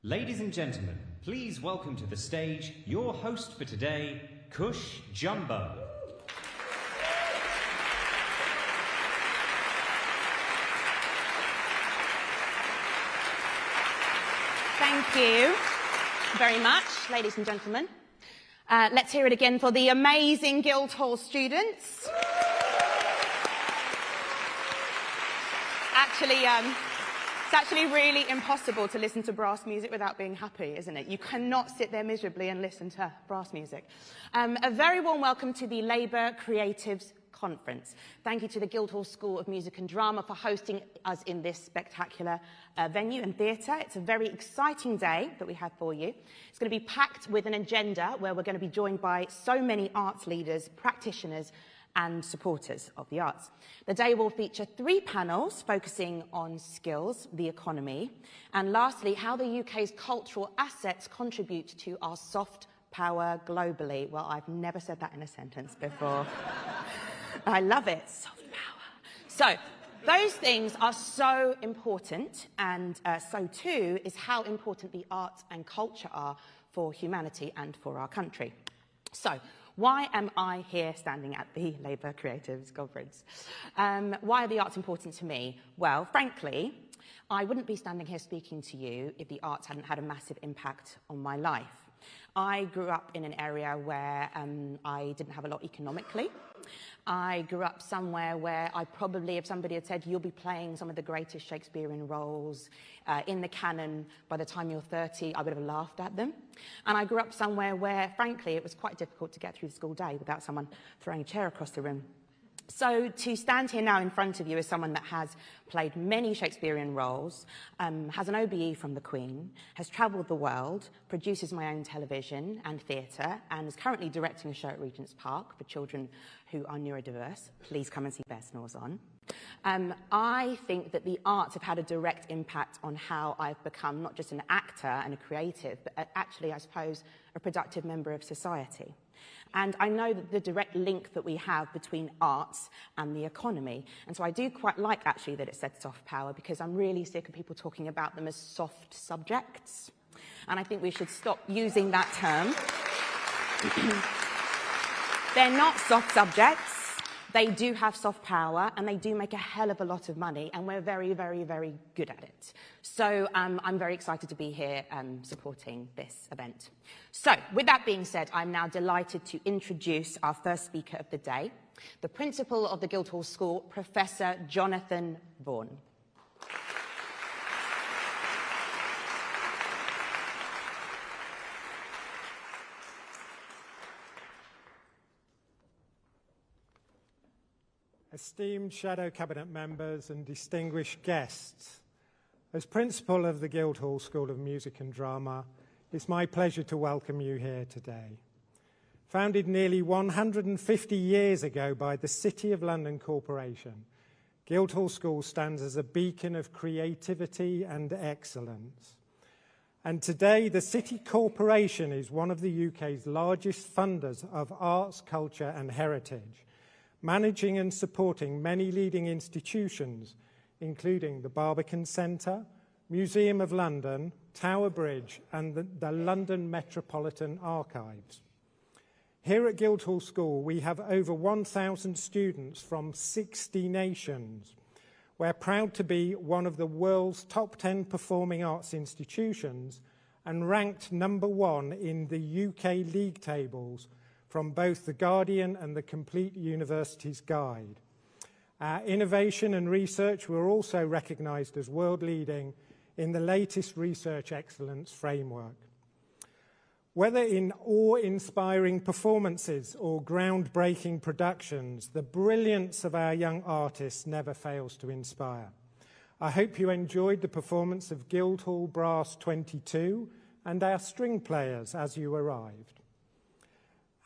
Ladies and gentlemen, please welcome to the stage your host for today, Kush Jumbo. Thank you very much, ladies and gentlemen. Let's hear it again for the amazing Guildhall students. It's actually really impossible to listen to brass music without being happy, isn't it? You cannot sit there miserably and listen to brass music. A very warm welcome to the Labour Creatives Conference. Thank you to the Guildhall School of Music and Drama for hosting us in this spectacular venue and theatre. It's a very exciting day that we have for you. It's going to be packed with an agenda where we're going to be joined by so many arts leaders, practitioners and supporters of the arts. The day will feature 3 panels focusing on skills, the economy, and lastly, how the UK's cultural assets contribute to our soft power globally. Well, I've never said that in a sentence before. I love it, soft power. So, those things are so important, and so too is how important the arts and culture are for humanity and for our country. So, why am I here standing at the Labour Creatives Conference? Why are the arts important to me? Well, frankly, I wouldn't be standing here speaking to you if the arts hadn't had a massive impact on my life. I grew up in an area where I didn't have a lot economically. I grew up somewhere where I probably, if somebody had said, you'll be playing some of the greatest Shakespearean roles in the canon by the time you're 30, I would have laughed at them. And I grew up somewhere where, frankly, it was quite difficult to get through the school day without someone throwing a chair across the room. So to stand here now in front of you as someone that has played many Shakespearean roles, has an OBE from the Queen, has travelled the world, produces my own television and theatre, and is currently directing a show at Regent's Park for children who are neurodiverse. Please come and see Bear Snores On. I think that the arts have had a direct impact on how I've become not just an actor and a creative, but actually, I suppose, a productive member of society. And I know that the direct link that we have between arts and the economy. And so I do quite like, actually, that it said soft power, because I'm really sick of people talking about them as soft subjects. And I think we should stop using that term. They're not soft subjects. They do have soft power, and they do make a hell of a lot of money, and we're very, very, very good at it. So I'm very excited to be here supporting this event. So, with that being said, I'm now delighted to introduce our first speaker of the day, the principal of the Guildhall School, Professor Jonathan Vaughan. Esteemed Shadow Cabinet members and distinguished guests, as Principal of the Guildhall School of Music and Drama, it's my pleasure to welcome you here today. Founded nearly 150 years ago by the City of London Corporation, Guildhall School stands as a beacon of creativity and excellence. And today, the City Corporation is one of the UK's largest funders of arts, culture and heritage, managing and supporting many leading institutions, including the Barbican Centre, Museum of London, Tower Bridge, and the London Metropolitan Archives. Here at Guildhall School, we have over 1,000 students from 60 nations. We're proud to be one of the world's top 10 performing arts institutions and ranked #1 in the UK league tables from both The Guardian and the Complete University's Guide. Our innovation and research were also recognised as world-leading in the latest Research Excellence Framework. Whether in awe-inspiring performances or groundbreaking productions, the brilliance of our young artists never fails to inspire. I hope you enjoyed the performance of Guildhall Brass 22 and our string players as you arrived.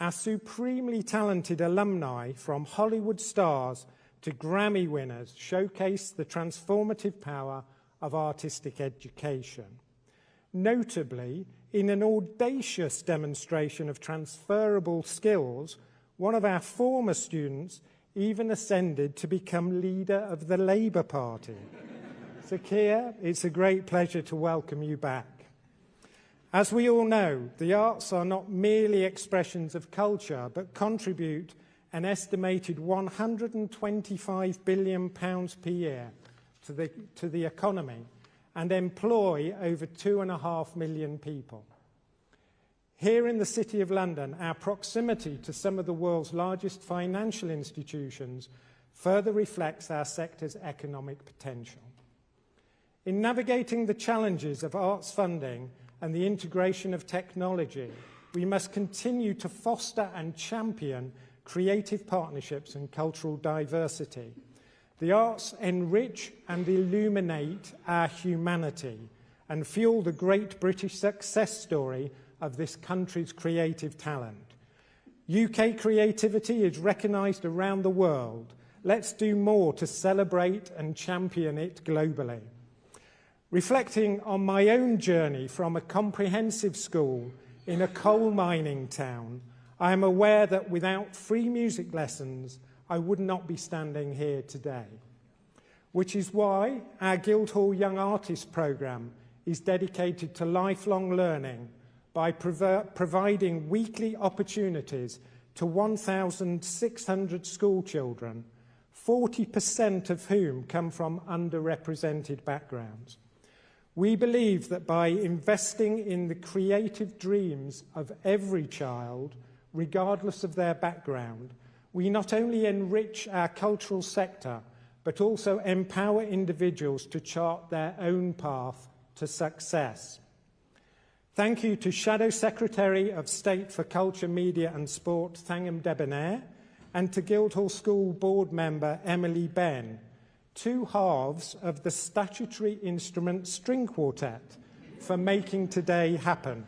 Our supremely talented alumni, from Hollywood stars to Grammy winners, showcase the transformative power of artistic education. Notably, in an audacious demonstration of transferable skills, one of our former students even ascended to become leader of the Labour Party. So, Keir, it's a great pleasure to welcome you back. As we all know, the arts are not merely expressions of culture, but contribute an estimated £125 billion per year to the economy and employ over 2.5 million people. Here in the City of London, our proximity to some of the world's largest financial institutions further reflects our sector's economic potential. In navigating the challenges of arts funding and the integration of technology, we must continue to foster and champion creative partnerships and cultural diversity. The arts enrich and illuminate our humanity and fuel the great British success story of this country's creative talent. UK creativity is recognised around the world. Let's do more to celebrate and champion it globally. Reflecting on my own journey from a comprehensive school in a coal mining town, I am aware that without free music lessons, I would not be standing here today. Which is why our Guildhall Young Artists programme is dedicated to lifelong learning by providing weekly opportunities to 1,600 school children, 40% of whom come from underrepresented backgrounds. We believe that by investing in the creative dreams of every child, regardless of their background, we not only enrich our cultural sector, but also empower individuals to chart their own path to success. Thank you to Shadow Secretary of State for Culture, Media and Sport, Thangam Debonair, and to Guildhall School Board member Emily Benn, two halves of the statutory instrument string quartet, for making today happen.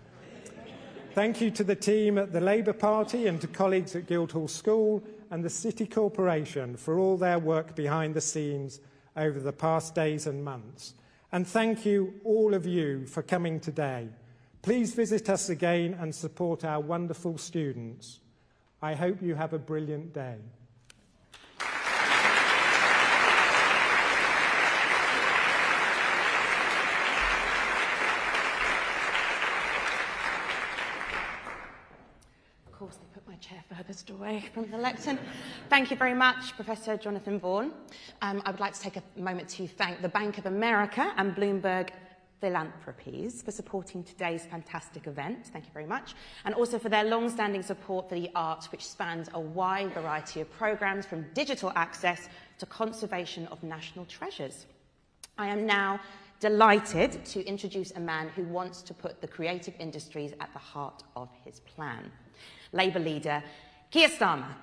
Thank you to the team at the Labour Party and to colleagues at Guildhall School and the City Corporation for all their work behind the scenes over the past days and months. And thank you, all of you, for coming today. Please visit us again and support our wonderful students. I hope you have a brilliant day. Of course, they put my chair furthest away from the lectern. Thank you very much, Professor Jonathan Vaughan. I would like to take a moment to thank the Bank of America and Bloomberg Philanthropies for supporting today's fantastic event. Thank you very much. And also for their long-standing support for the arts, which spans a wide variety of programmes from digital access to conservation of national treasures. I am now delighted to introduce a man who wants to put the creative industries at the heart of his plan. Labour leader Keir Starmer.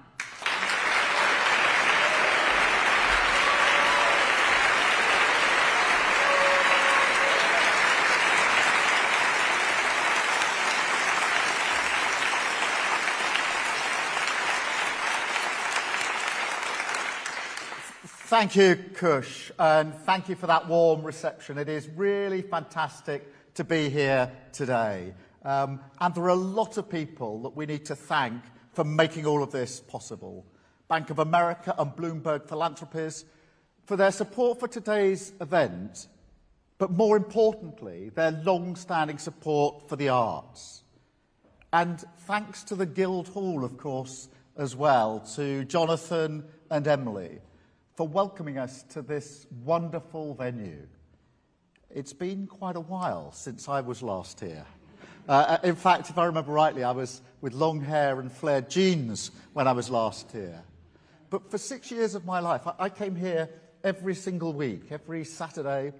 Thank you, Kush, and thank you for that warm reception. It is really fantastic to be here today. And there are a lot of people that we need to thank for making all of this possible. Bank of America and Bloomberg Philanthropies for their support for today's event, but more importantly, their long-standing support for the arts. And thanks to the Guildhall, of course, as well, to Jonathan and Emily, for welcoming us to this wonderful venue. It's been quite a while since I was last here. In fact, if I remember rightly, I was with long hair and flared jeans when I was last here. But for 6 years of my life, I came here every single week, every Saturday,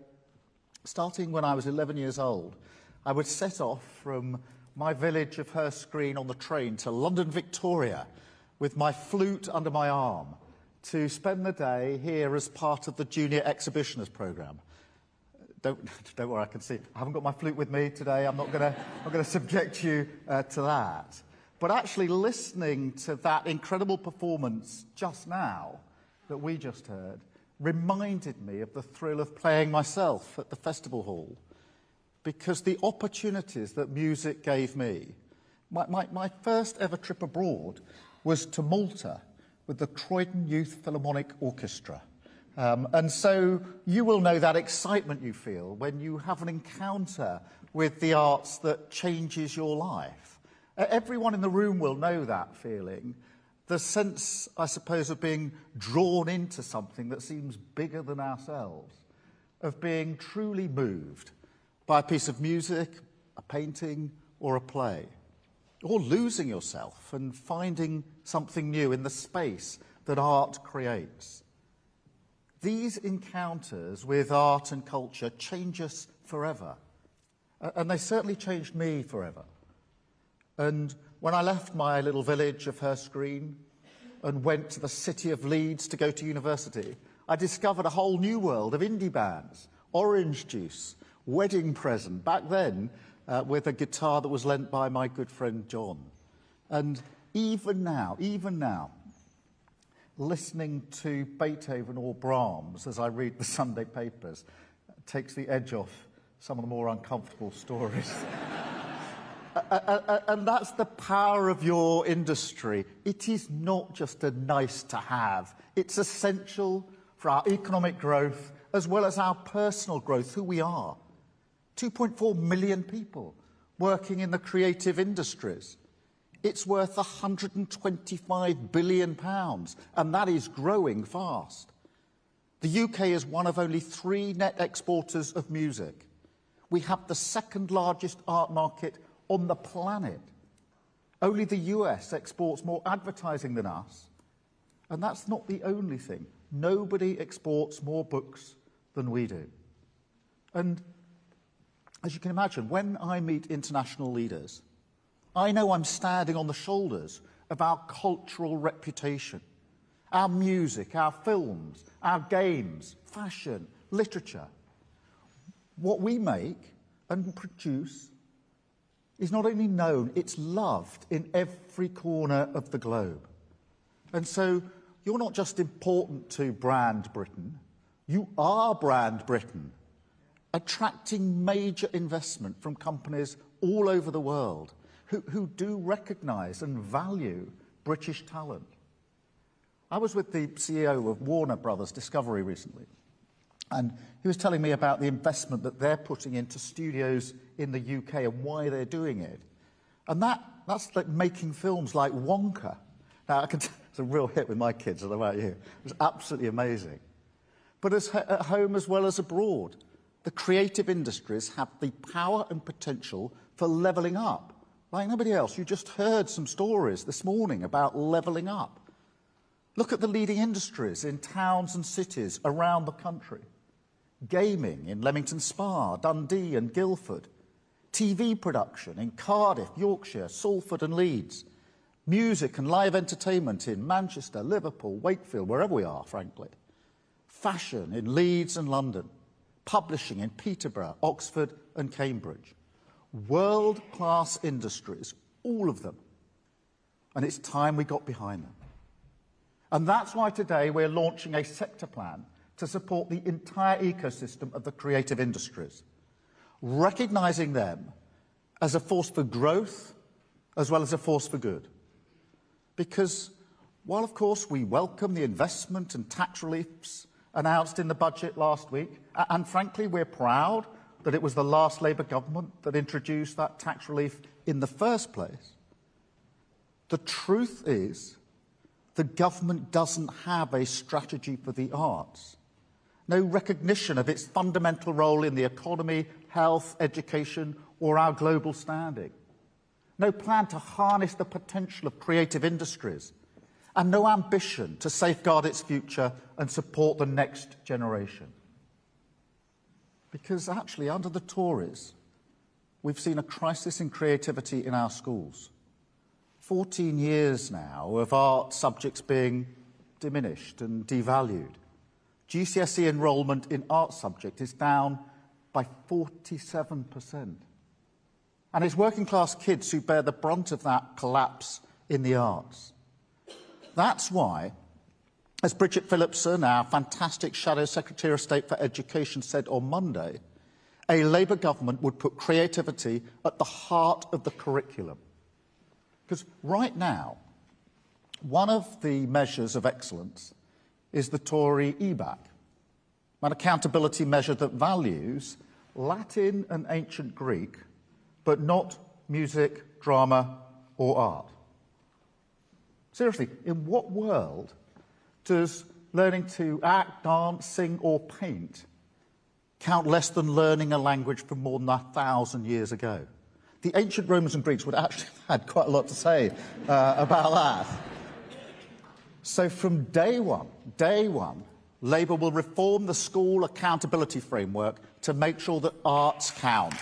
starting when I was 11 years old. I would set off from my village of Hurst Green on the train to London, Victoria, with my flute under my arm, to spend the day here as part of the Junior Exhibitioners programme. Don't worry, I can see. I haven't got my flute with me today. I'm not going to subject you to that. But actually listening to that incredible performance just now that we just heard reminded me of the thrill of playing myself at the festival hall, because the opportunities that music gave me. My first ever trip abroad was to Malta with the Croydon Youth Philharmonic Orchestra, And so you will know that excitement you feel when you have an encounter with the arts that changes your life. Everyone in the room will know that feeling. The sense, I suppose, of being drawn into something that seems bigger than ourselves, of being truly moved by a piece of music, a painting, or a play, or losing yourself and finding something new in the space that art creates. These encounters with art and culture change us forever, and they certainly changed me forever. And when I left my little village of Hurst Green and went to the city of Leeds to go to university, I discovered a whole new world of indie bands, Orange Juice, Wedding Present, back then with a guitar that was lent by my good friend John. And even now, listening to Beethoven or Brahms as I read the Sunday papers takes the edge off some of the more uncomfortable stories. And that's the power of your industry. It is not just a nice to have. It's essential for our economic growth as well as our personal growth, who we are. 2.4 million people working in the creative industries. It's worth £125 billion, and that is growing fast. The UK is one of only 3 net exporters of music. We have the second largest art market on the planet. Only the US exports more advertising than us. And that's not the only thing. Nobody exports more books than we do. And as you can imagine, when I meet international leaders, I know I'm standing on the shoulders of our cultural reputation, our music, our films, our games, fashion, literature. What we make and produce is not only known, it's loved in every corner of the globe. And so you're not just important to Brand Britain, you are Brand Britain, attracting major investment from companies all over the world who do recognise and value British talent. I was with the CEO of Warner Brothers Discovery recently, and he was telling me about the investment that they're putting into studios in the UK and why they're doing it. And that's like making films like Wonka. Now, it's a real hit with my kids, I don't know about you. It was absolutely amazing. But at home as well as abroad, the creative industries have the power and potential for levelling up. Like nobody else, you just heard some stories this morning about levelling up. Look at the leading industries in towns and cities around the country. Gaming in Leamington Spa, Dundee and Guildford. TV production in Cardiff, Yorkshire, Salford and Leeds. Music and live entertainment in Manchester, Liverpool, Wakefield, wherever we are, frankly. Fashion in Leeds and London. Publishing in Peterborough, Oxford and Cambridge. World-class industries, all of them. And it's time we got behind them. And that's why today we're launching a sector plan to support the entire ecosystem of the creative industries, recognising them as a force for growth as well as a force for good. Because while, of course, we welcome the investment and tax reliefs announced in the budget last week, and frankly, we're proud that it was the last Labour government that introduced that tax relief in the first place, the truth is the government doesn't have a strategy for the arts. No recognition of its fundamental role in the economy, health, education, or our global standing. No plan to harness the potential of creative industries, and no ambition to safeguard its future and support the next generation. Because actually, under the Tories, we've seen a crisis in creativity in our schools. 14 years now of art subjects being diminished and devalued. GCSE enrolment in art subject is down by 47%. And it's working class kids who bear the brunt of that collapse in the arts. That's why, as Bridget Phillipson, our fantastic Shadow Secretary of State for Education, said on Monday, a Labour government would put creativity at the heart of the curriculum. Because right now, one of the measures of excellence is the Tory EBAC, an accountability measure that values Latin and ancient Greek, but not music, drama, or art. Seriously, in what world does learning to act, dance, sing, or paint count less than learning a language from more than 1,000 years ago? The ancient Romans and Greeks would actually have had quite a lot to say about that. So from day one, Labour will reform the school accountability framework to make sure that arts count.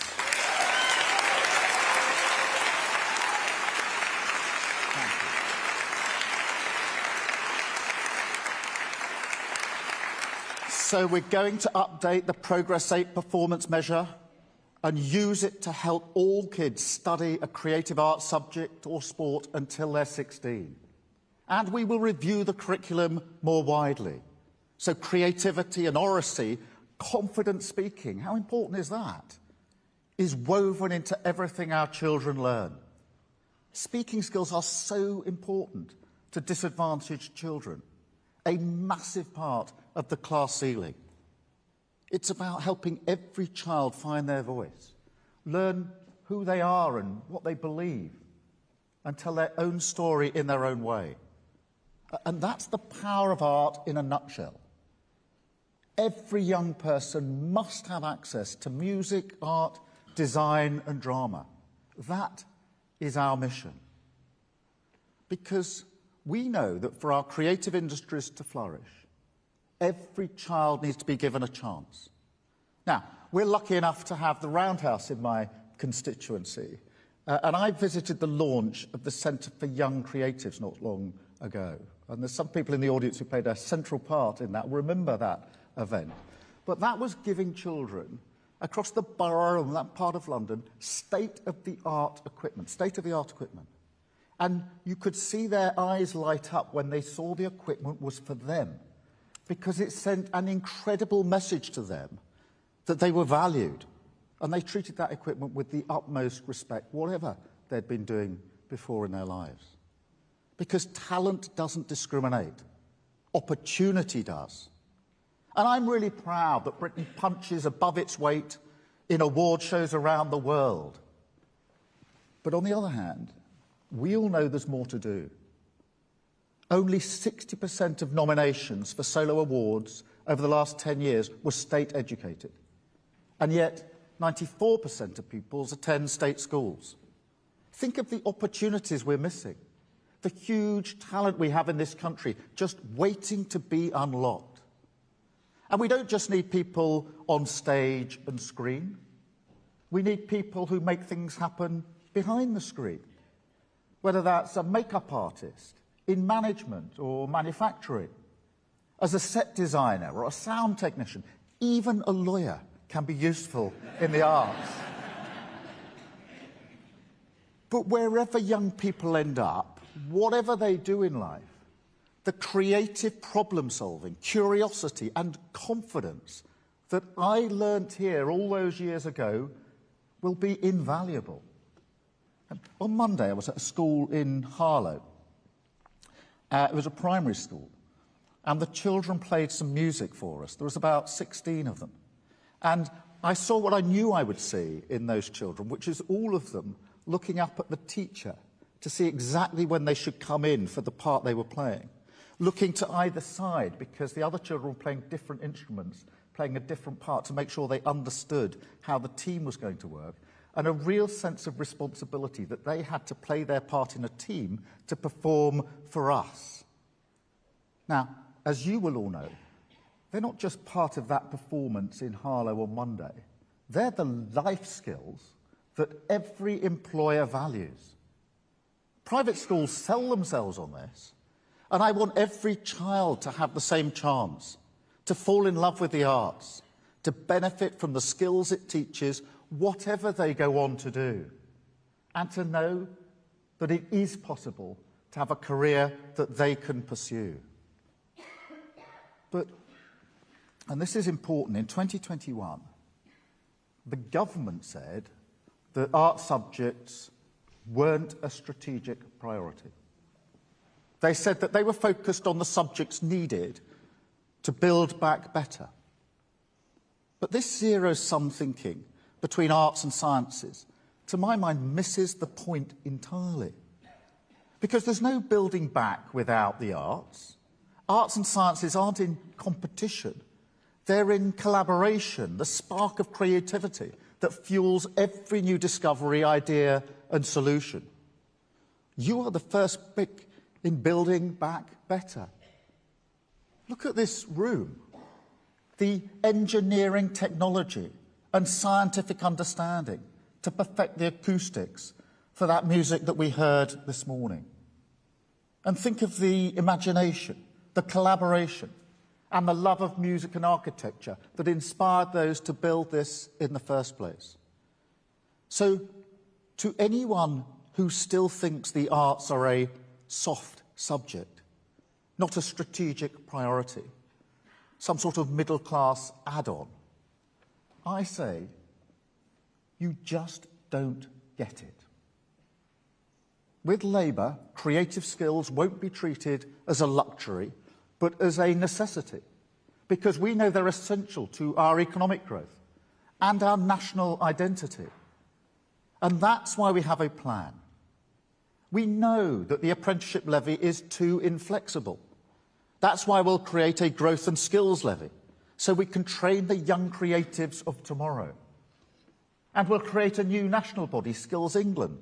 So we're going to update the Progress 8 performance measure and use it to help all kids study a creative arts subject or sport until they're 16. And we will review the curriculum more widely. So creativity and oracy, confident speaking, how important is that? Is woven into everything our children learn. Speaking skills are so important to disadvantaged children, a massive part of the class ceiling. It's about helping every child find their voice, learn who they are and what they believe, and tell their own story in their own way. And that's the power of art in a nutshell. Every young person must have access to music, art, design, and drama. That is our mission. Because we know that for our creative industries to flourish, every child needs to be given a chance. Now, we're lucky enough to have the Roundhouse in my constituency, and I visited the launch of the Centre for Young Creatives not long ago. And there's some people in the audience who played a central part in that, remember that event. But that was giving children across the borough and that part of London state-of-the-art equipment. And you could see their eyes light up when they saw the equipment was for them, because it sent an incredible message to them that they were valued, and they treated that equipment with the utmost respect, whatever they'd been doing before in their lives. Because talent doesn't discriminate. Opportunity does. And I'm really proud that Britain punches above its weight in award shows around the world. But on the other hand, we all know there's more to do. Only 60% of nominations for solo awards over the last 10 years were state-educated. And yet, 94% of pupils attend state schools. Think of the opportunities we're missing, the huge talent we have in this country just waiting to be unlocked. And we don't just need people on stage and screen. We need people who make things happen behind the screen, whether that's a makeup artist, in management or manufacturing, as a set designer or a sound technician. Even a lawyer can be useful in the arts. But wherever young people end up, whatever they do in life, the creative problem-solving, curiosity and confidence that I learnt here all those years ago will be invaluable. And on Monday, I was at a school in Harlow. It was a primary school, and the children played some music for us. There was about 16 of them. And I saw what I knew I would see in those children, which is all of them looking up at the teacher to see exactly when they should come in for the part they were playing, looking to either side because the other children were playing different instruments, playing a different part to make sure they understood how the team was going to work, and a real sense of responsibility that they had to play their part in a team to perform for us. Now, as you will all know, they're not just part of that performance in Harlow on Monday. They're the life skills that every employer values. Private schools sell themselves on this, and I want every child to have the same chance, to fall in love with the arts, to benefit from the skills it teaches, whatever they go on to do, and to know that it is possible to have a career that they can pursue. But, and this is important, in 2021, the government said that art subjects weren't a strategic priority. They said that they were focused on the subjects needed to build back better. But this zero-sum thinking between arts and sciences, to my mind, misses the point entirely. Because there's no building back without the arts. Arts and sciences aren't in competition. They're in collaboration, the spark of creativity that fuels every new discovery, idea and solution. You are the first brick in building back better. Look at this room. The engineering technology and scientific understanding to perfect the acoustics for that music that we heard this morning. And think of the imagination, the collaboration, and the love of music and architecture that inspired those to build this in the first place. So, to anyone who still thinks the arts are a soft subject, not a strategic priority, some sort of middle-class add-on, I say, you just don't get it. With Labour, creative skills won't be treated as a luxury, but as a necessity, because we know they're essential to our economic growth and our national identity. And that's why we have a plan. We know that the apprenticeship levy is too inflexible. That's why we'll create a growth and skills levy, so we can train the young creatives of tomorrow. And we'll create a new national body, Skills England,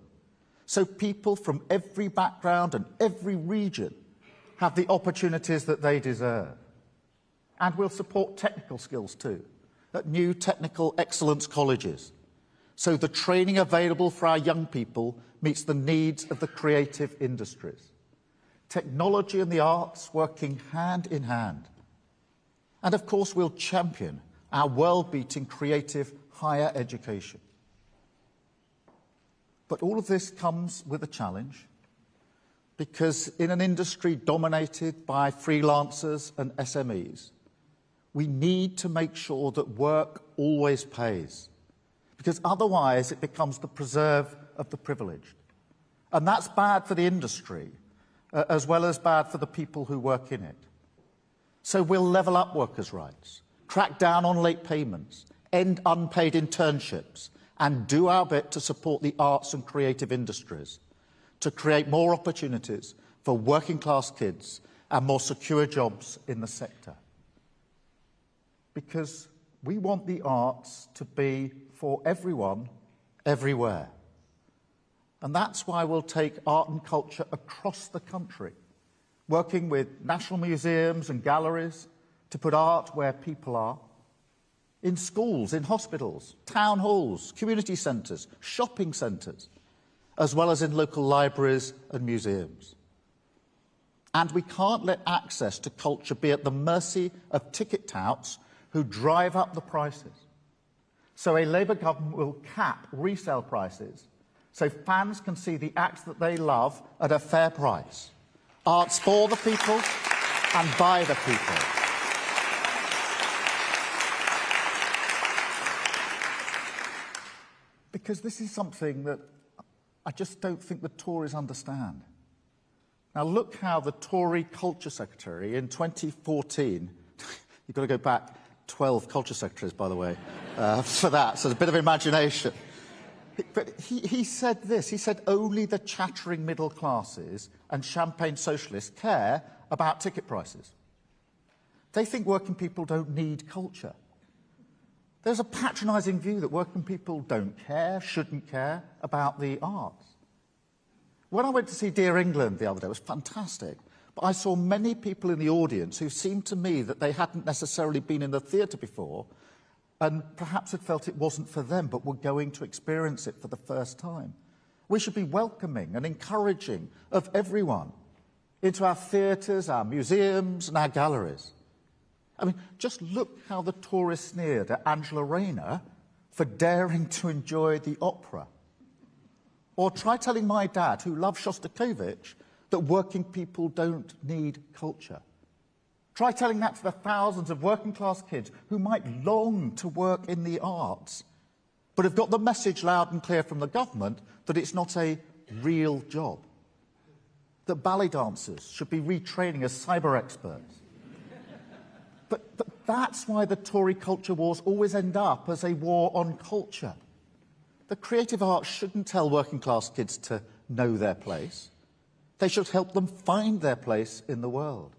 so people from every background and every region have the opportunities that they deserve. And we'll support technical skills too, at new technical excellence colleges, so the training available for our young people meets the needs of the creative industries. Technology and the arts working hand in hand. And of course, we'll champion our world-beating creative higher education. But all of this comes with a challenge, because in an industry dominated by freelancers and SMEs, we need to make sure that work always pays, because otherwise it becomes the preserve of the privileged. And that's bad for the industry, as well as bad for the people who work in it. So we'll level up workers' rights, crack down on late payments, end unpaid internships, and do our bit to support the arts and creative industries, to create more opportunities for working-class kids and more secure jobs in the sector. Because we want the arts to be for everyone, everywhere. And that's why we'll take art and culture across the country, working with national museums and galleries to put art where people are, in schools, in hospitals, town halls, community centres, shopping centres, as well as in local libraries and museums. And we can't let access to culture be at the mercy of ticket touts who drive up the prices. So a Labour government will cap resale prices so fans can see the acts that they love at a fair price. Art's for the people and by the people. Because this is something that I just don't think the Tories understand. Now look how the Tory Culture Secretary in 2014, you've got to go back 12 Culture Secretaries, by the way, for that, so there's a bit of imagination. But he said this, he said only the chattering middle classes and champagne socialists care about ticket prices. They think working people don't need culture. There's a patronising view that working people don't care, shouldn't care about the arts. When I went to see Dear England the other day, it was fantastic, but I saw many people in the audience who seemed to me that they hadn't necessarily been in the theatre before and perhaps had felt it wasn't for them, but were going to experience it for the first time. We should be welcoming and encouraging of everyone into our theatres, our museums and our galleries. I mean, just look how the Tories sneered at Angela Rayner for daring to enjoy the opera. Or try telling my dad, who loves Shostakovich, that working people don't need culture. Try telling that to the thousands of working-class kids who might long to work in the arts, but have got the message loud and clear from the government that it's not a real job. That ballet dancers should be retraining as cyber experts. But that's why the Tory culture wars always end up as a war on culture. The creative arts shouldn't tell working class kids to know their place. They should help them find their place in the world.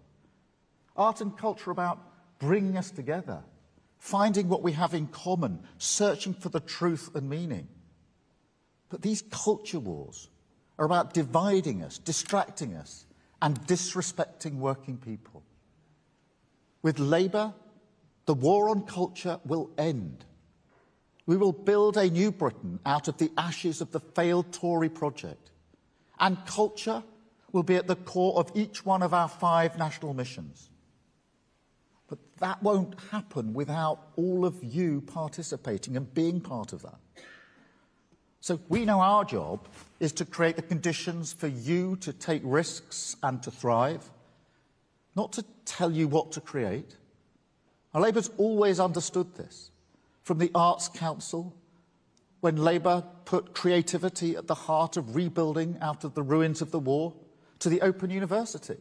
Art and culture are about bringing us together, finding what we have in common, searching for the truth and meaning. But these culture wars are about dividing us, distracting us, and disrespecting working people. With Labour, the war on culture will end. We will build a new Britain out of the ashes of the failed Tory project. And culture will be at the core of each one of our 5 national missions. But that won't happen without all of you participating and being part of that. So we know our job is to create the conditions for you to take risks and to thrive, not to tell you what to create. Now, Labour's always understood this. From the Arts Council, when Labour put creativity at the heart of rebuilding out of the ruins of the war, to the Open University.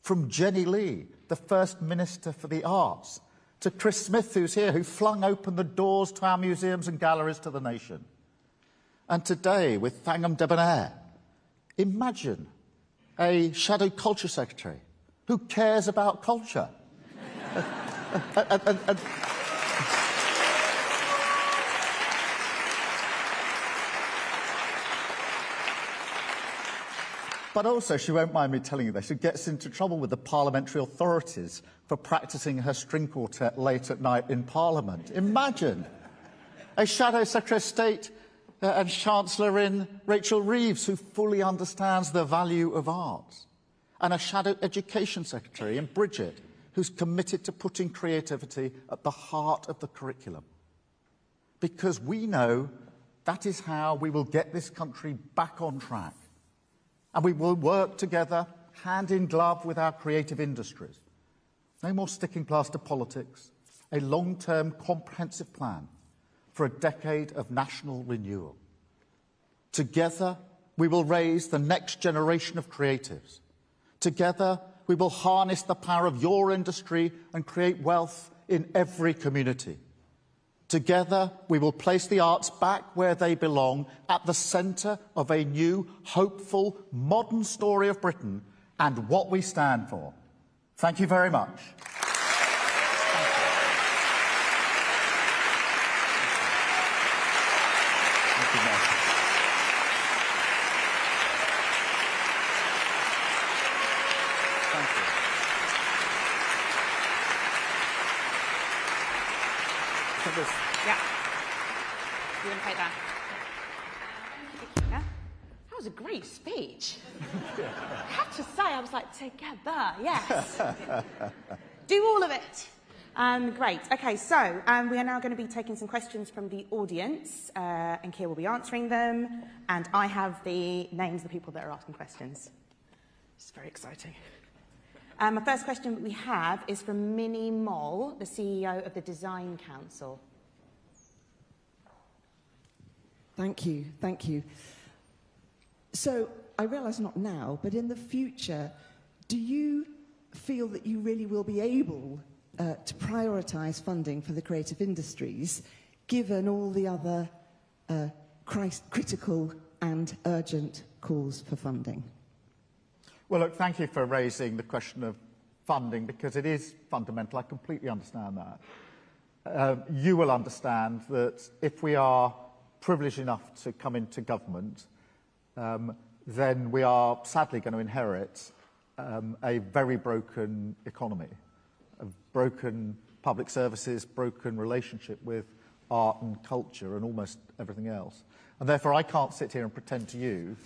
From Jenny Lee, the First Minister for the Arts, to Chris Smith, who's here, who flung open the doors to our museums and galleries to the nation. And today, with Thangam Debonair, imagine a shadow culture secretary who cares about culture. But also, she won't mind me telling you this, she gets into trouble with the parliamentary authorities for practising her string quartet late at night in Parliament. Imagine a Shadow Secretary of State and Chancellor in Rachel Reeves, who fully understands the value of arts, and a Shadow Education Secretary in Bridget, who's committed to putting creativity at the heart of the curriculum. Because we know that is how we will get this country back on track. And we will work together, hand in glove with our creative industries. No more sticking plaster politics, a long-term comprehensive plan for a decade of national renewal. Together, we will raise the next generation of creatives. Together, we will harness the power of your industry and create wealth in every community. Together, we will place the arts back where they belong, at the centre of a new, hopeful, modern story of Britain and what we stand for. Thank you very much. Yeah. You want to take that? Yeah. That was a great speech. I have to say, I was like, together, yes. Do all of it. Great. Okay, so we are now going to be taking some questions from the audience, and Keir will be answering them. And I have the names of the people that are asking questions. It's very exciting. My first question that we have is from Minnie Moll, the CEO of the Design Council. Thank you, thank you. So, I realise not now, but in the future, do you feel that you really will be able to prioritise funding for the creative industries, given all the other critical and urgent calls for funding? Well, look, thank you for raising the question of funding, because it is fundamental. I completely understand that. You will understand that if we are privileged enough to come into government, then we are sadly going to inherit a very broken economy, a broken public services, broken relationship with art and culture and almost everything else. And therefore, I can't sit here and pretend to you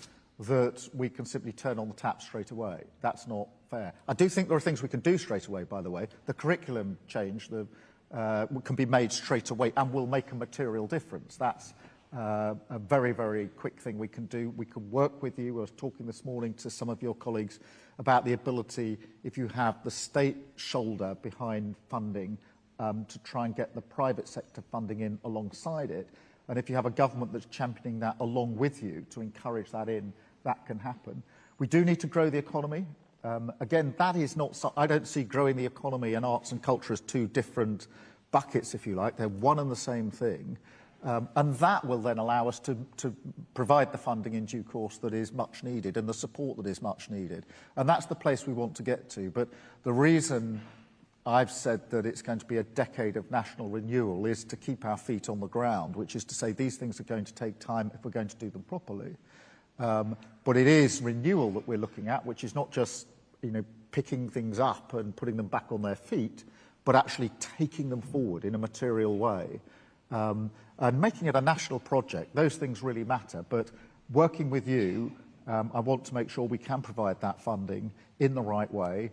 that we can simply turn on the tap straight away. That's not fair. I do think there are things we can do straight away, by the way. The curriculum change can be made straight away and will make a material difference. That's a very, very quick thing we can do. We can work with you. I was talking this morning to some of your colleagues about the ability, if you have the state shoulder behind funding, to try and get the private sector funding in alongside it. And if you have a government that's championing that along with you to encourage that in, that can happen. We do need to grow the economy. Again, that is not, I don't see growing the economy and arts and culture as two different buckets, if you like. They're one and the same thing. And that will then allow us to provide the funding in due course that is much needed and the support that is much needed. And that's the place we want to get to. But the reason I've said that it's going to be a decade of national renewal is to keep our feet on the ground, which is to say these things are going to take time if we're going to do them properly. But it is renewal that we're looking at, which is not just, picking things up and putting them back on their feet, but actually taking them forward in a material way. And making it a national project, those things really matter. But working with you, I want to make sure we can provide that funding in the right way.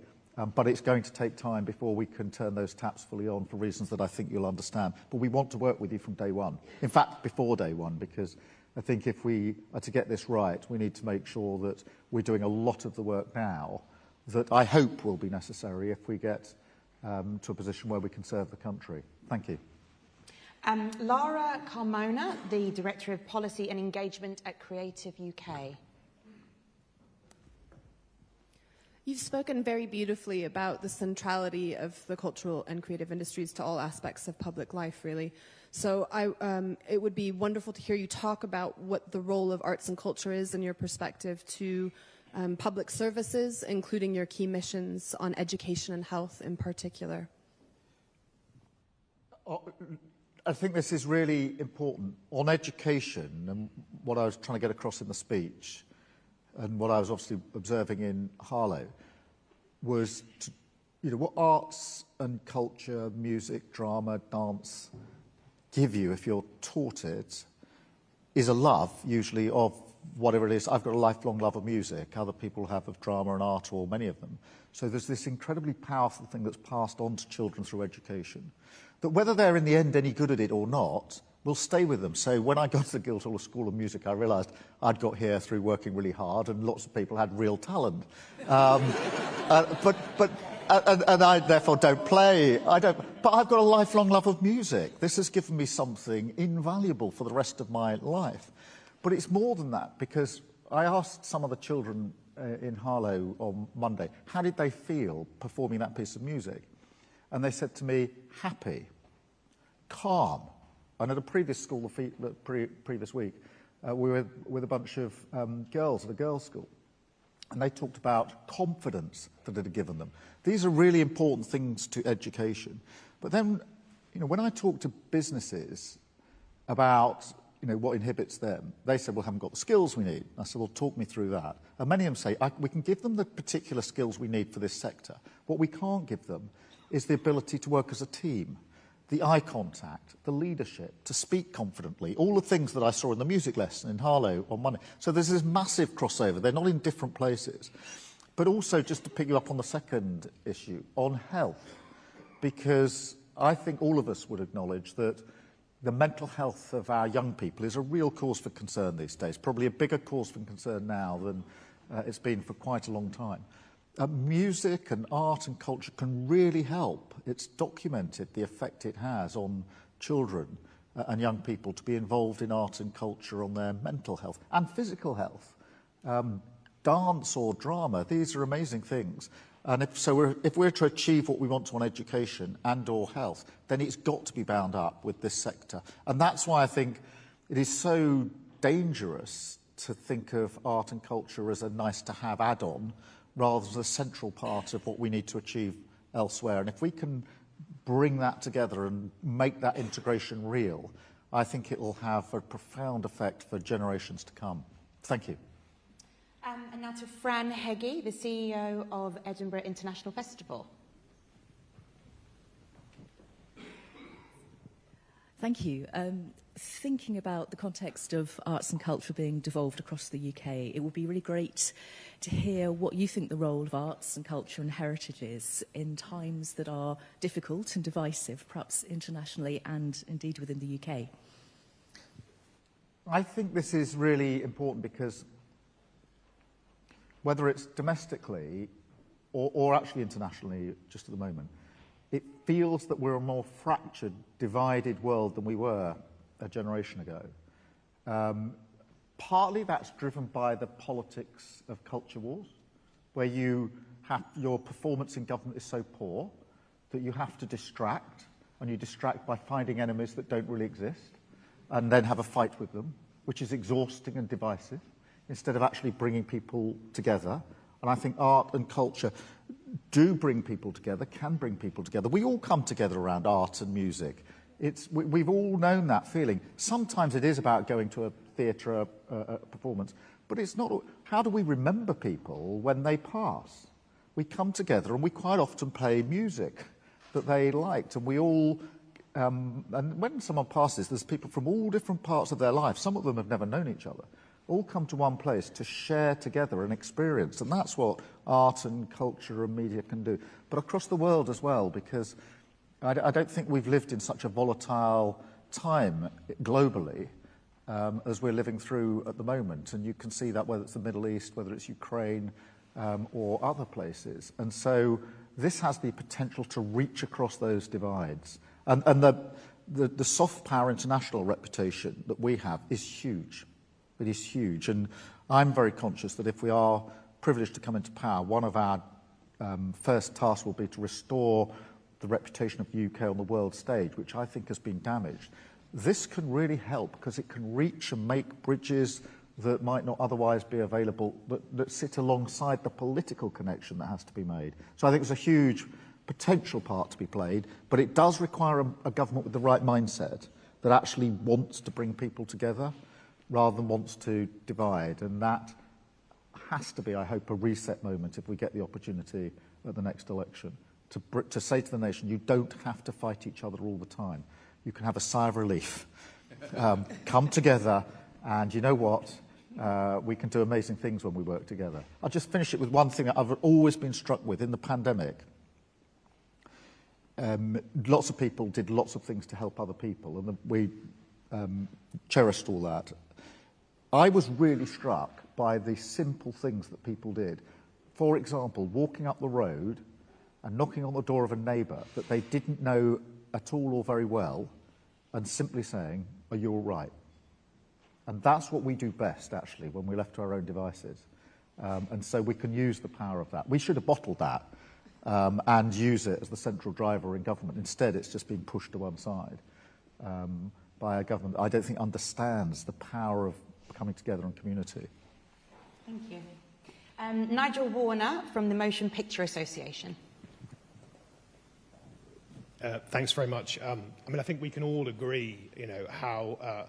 But it's going to take time before we can turn those taps fully on for reasons that I think you'll understand. But we want to work with you from day one. In fact, before day one, because I think if we are to get this right, we need to make sure that we're doing a lot of the work now that I hope will be necessary if we get to a position where we can serve the country. Thank you. Lara Carmona, the Director of Policy and Engagement at Creative UK. You've spoken very beautifully about the centrality of the cultural and creative industries to all aspects of public life, really. So it would be wonderful to hear you talk about what the role of arts and culture is in your perspective to public services, including your key missions on education and health in particular. I think this is really important. On education, and what I was trying to get across in the speech, and what I was obviously observing in Harlow, was what arts and culture, music, drama, dance give you if you're taught it is a love, usually, of whatever it is. I've got a lifelong love of music. Other people have of drama and art, or many of them. So there's this incredibly powerful thing that's passed on to children through education, that whether they're in the end any good at it or not, will stay with them. So when I got to the Guildhall School of Music, I realised I'd got here through working really hard, and lots of people had real talent. And I therefore don't play. But I've got a lifelong love of music. This has given me something invaluable for the rest of my life. But it's more than that, because I asked some of the children in Harlow on Monday, how did they feel performing that piece of music? And they said to me, happy, calm. And at a previous school the previous week, we were with a bunch of girls at a girls' school. And they talked about confidence that it had given them. These are really important things to education. But then, when I talk to businesses about, what inhibits them, they said, well, haven't got the skills we need. I said, well, talk me through that. And many of them say, we can give them the particular skills we need for this sector. What we can't give them is the ability to work as a team, the eye contact, the leadership, to speak confidently, all the things that I saw in the music lesson in Harlow on Monday. So there's this massive crossover. They're not in different places. But also, just to pick you up on the second issue, on health, because I think all of us would acknowledge that the mental health of our young people is a real cause for concern these days, probably a bigger cause for concern now than it's been for quite a long time. Music and art and culture can really help. It's documented the effect it has on children and young people to be involved in art and culture on their mental health and physical health. Dance or drama, these are amazing things. And if we're to achieve what we want to on education and or health, then it's got to be bound up with this sector. And that's why I think it is so dangerous to think of art and culture as a nice-to-have add-on rather than a central part of what we need to achieve elsewhere. And if we can bring that together and make that integration real, I think it will have a profound effect for generations to come. Thank you. And now to Fran Heggie, the CEO of Edinburgh International Festival. Thank you. Thinking about the context of arts and culture being devolved across the UK, it would be really great to hear what you think the role of arts and culture and heritage is in times that are difficult and divisive, perhaps internationally and indeed within the UK. I think this is really important because whether it's domestically or actually internationally just at the moment, it feels that we're a more fractured, divided world than we were a generation ago. Partly that's driven by the politics of culture wars, where you your performance in government is so poor that you have to distract, and you distract by finding enemies that don't really exist, and then have a fight with them, which is exhausting and divisive, instead of actually bringing people together. And I think art and culture do bring people together, can bring people together. We all come together around art and music. We've all known that feeling. Sometimes it is about going to a theatre, a performance, but it's not. How do we remember people when they pass? We come together and we quite often play music that they liked, and we all, and when someone passes, there's people from all different parts of their life, some of them have never known each other, all come to one place to share together an experience, and that's what art and culture and media can do. But across the world as well, because I don't think we've lived in such a volatile time globally as we're living through at the moment, and you can see that whether it's the Middle East, whether it's Ukraine, or other places. And so this has the potential to reach across those divides. And the soft power international reputation that we have is huge. It is huge. And I'm very conscious that if we are privileged to come into power, one of our first tasks will be to restore the reputation of the UK on the world stage, which I think has been damaged. This can really help because it can reach and make bridges that might not otherwise be available, that sit alongside the political connection that has to be made. So I think there's a huge potential part to be played, but it does require a government with the right mindset that actually wants to bring people together rather than wants to divide. And that has to be, I hope, a reset moment if we get the opportunity at the next election to say to the nation, you don't have to fight each other all the time. You can have a sigh of relief. Come together, and you know what? We can do amazing things when we work together. I'll just finish it with one thing that I've always been struck with in the pandemic. Lots of people did lots of things to help other people, and we cherished all that. I was really struck by the simple things that people did. For example, walking up the road and knocking on the door of a neighbour that they didn't know at all or very well, and simply saying, "Are you all right?" And that's what we do best, actually, when we're left to our own devices. And so we can use the power of that. We should have bottled that and use it as the central driver in government. Instead, it's just been pushed to one side by a government that I don't think understands the power of coming together in community. Thank you. Nigel Warner from the Motion Picture Association. Thanks very much. I mean, I think we can all agree, how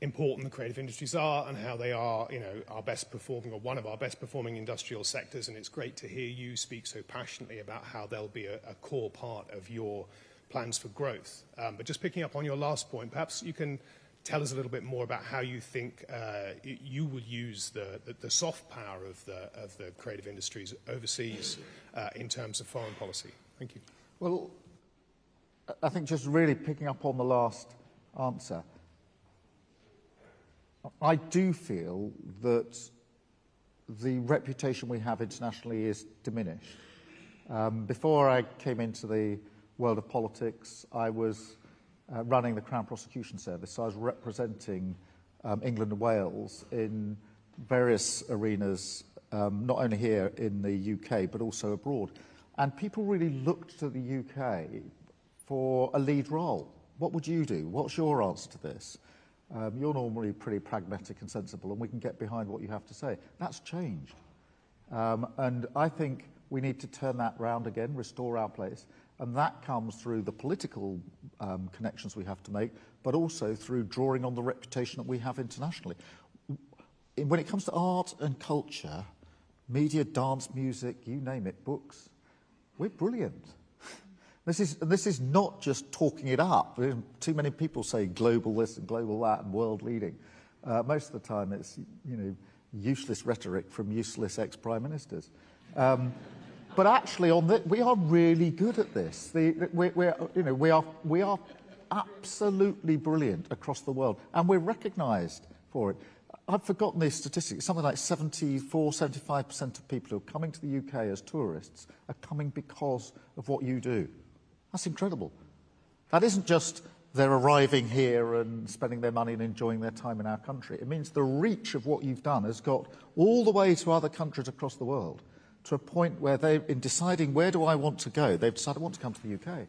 important the creative industries are and how they are, our best performing or one of our best performing industrial sectors. And it's great to hear you speak so passionately about how they'll be a core part of your plans for growth. But just picking up on your last point, perhaps you can tell us a little bit more about how you think you will use the soft power of the creative industries overseas in terms of foreign policy. Thank you. Well, I think just really picking up on the last answer, I do feel that the reputation we have internationally is diminished. Before I came into the world of politics, I was running the Crown Prosecution Service, so I was representing England and Wales in various arenas, not only here in the UK, but also abroad. And people really looked to the UK for a lead role. What would you do? What's your answer to this? You're normally pretty pragmatic and sensible, and we can get behind what you have to say. That's changed. And I think we need to turn that round again, restore our place. And that comes through the political connections we have to make, but also through drawing on the reputation that we have internationally. When it comes to art and culture, media, dance, music, you name it, books, we're brilliant. This is not just talking it up. Too many people say global this and global that and world leading. Most of the time it's useless rhetoric from useless ex-prime ministers. But actually, we are really good at this. We are absolutely brilliant across the world, and we're recognised for it. I've forgotten these statistics. Something like 75% of people who are coming to the UK as tourists are coming because of what you do. That's incredible. That isn't just they're arriving here and spending their money and enjoying their time in our country. It means the reach of what you've done has got all the way to other countries across the world. to a point where they, in deciding where do I want to go, they've decided I want to come to the UK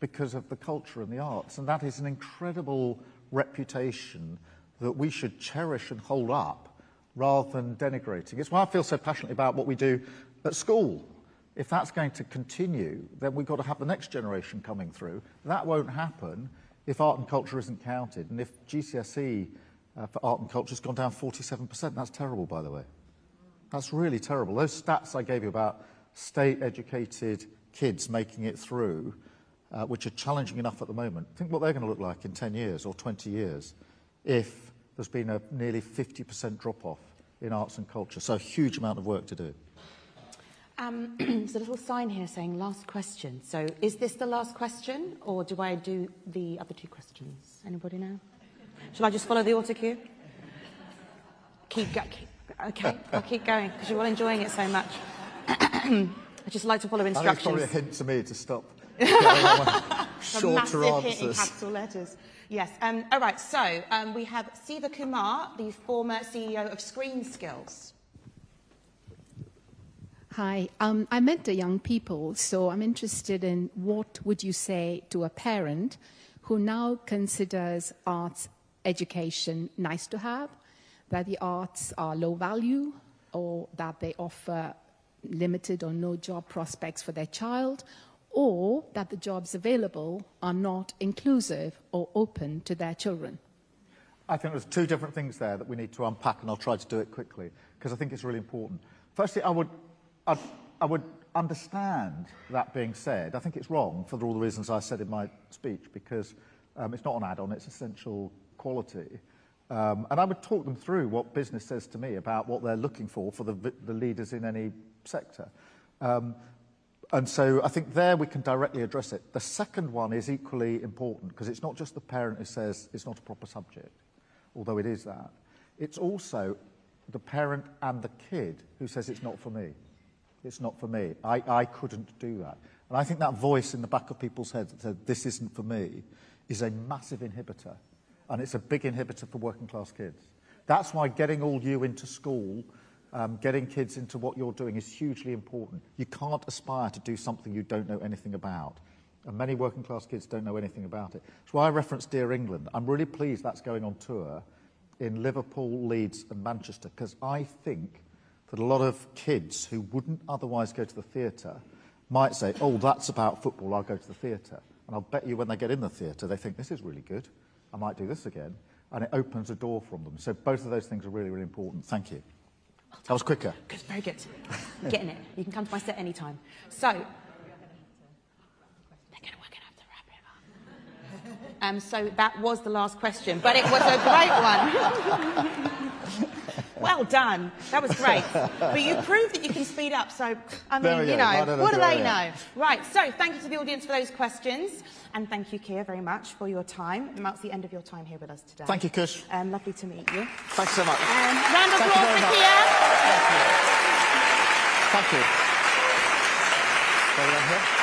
because of the culture and the arts. And that is an incredible reputation that we should cherish and hold up rather than denigrating. It's why I feel so passionately about what we do at school. If that's going to continue, then we've got to have the next generation coming through. That won't happen if art and culture isn't counted. And if GCSE for art and culture has gone down 47%, that's terrible, by the way. That's really terrible. Those stats I gave you about state-educated kids making it through, which are challenging enough at the moment, think what they're going to look like in 10 years or 20 years if there's been a nearly 50% drop-off in arts and culture. So a huge amount of work to do. There's a little sign here saying last question. So is this the last question, or do I do the other 2 questions? Anybody know? Shall I just follow the auto cue? Okay, I'll keep going, because you're all enjoying it so much. I just like to follow instructions. I think it's probably a hint to me to stop getting shorter answers. Hit in capital letters. Yes. All right, so we have Siva Kumar, the former CEO of Screen Skills. Hi, I mentor young people, so I'm interested in what would you say to a parent who now considers arts education nice to have, that the arts are low value, or that they offer limited or no job prospects for their child, or that the jobs available are not inclusive or open to their children? I think there's 2 different things there that we need to unpack, and I'll try to do it quickly, because I think it's really important. Firstly, I would understand that being said. I think it's wrong for all the reasons I said in my speech, because it's not an add-on, it's essential quality. And I would talk them through what business says to me about what they're looking for the leaders in any sector. And so I think there we can directly address it. The second one is equally important, because it's not just the parent who says it's not a proper subject, although it is that. It's also the parent and the kid who says it's not for me. It's not for me. I couldn't do that. And I think that voice in the back of people's heads that said, this isn't for me, is a massive inhibitor. And it's a big inhibitor for working class kids. That's why getting all you into school, getting kids into what you're doing is hugely important. You can't aspire to do something you don't know anything about. And many working class kids don't know anything about it. That's why I referenced Dear England. I'm really pleased that's going on tour in Liverpool, Leeds and Manchester, because I think that a lot of kids who wouldn't otherwise go to the theatre might say, oh, that's about football, I'll go to the theatre. And I'll bet you when they get in the theatre, they think, this is really good, I might do this again. And it opens a door from them. So both of those things are really, really important. Thank you. That was quicker. Good, very good. Getting it. You can come to my set anytime. So, we're going to have to wrap it up. So that was the last question, but it was a great one. Well done. That was great. But you proved that you can speed up, so, I mean, you know, what do they know? Right, so thank you to the audience for those questions, and thank you, Keir, very much for your time. It marks the end of your time here with us today. Thank you, Kush. Lovely to meet you. Thanks so much. Round of applause for Keir. Thank you. Thank you.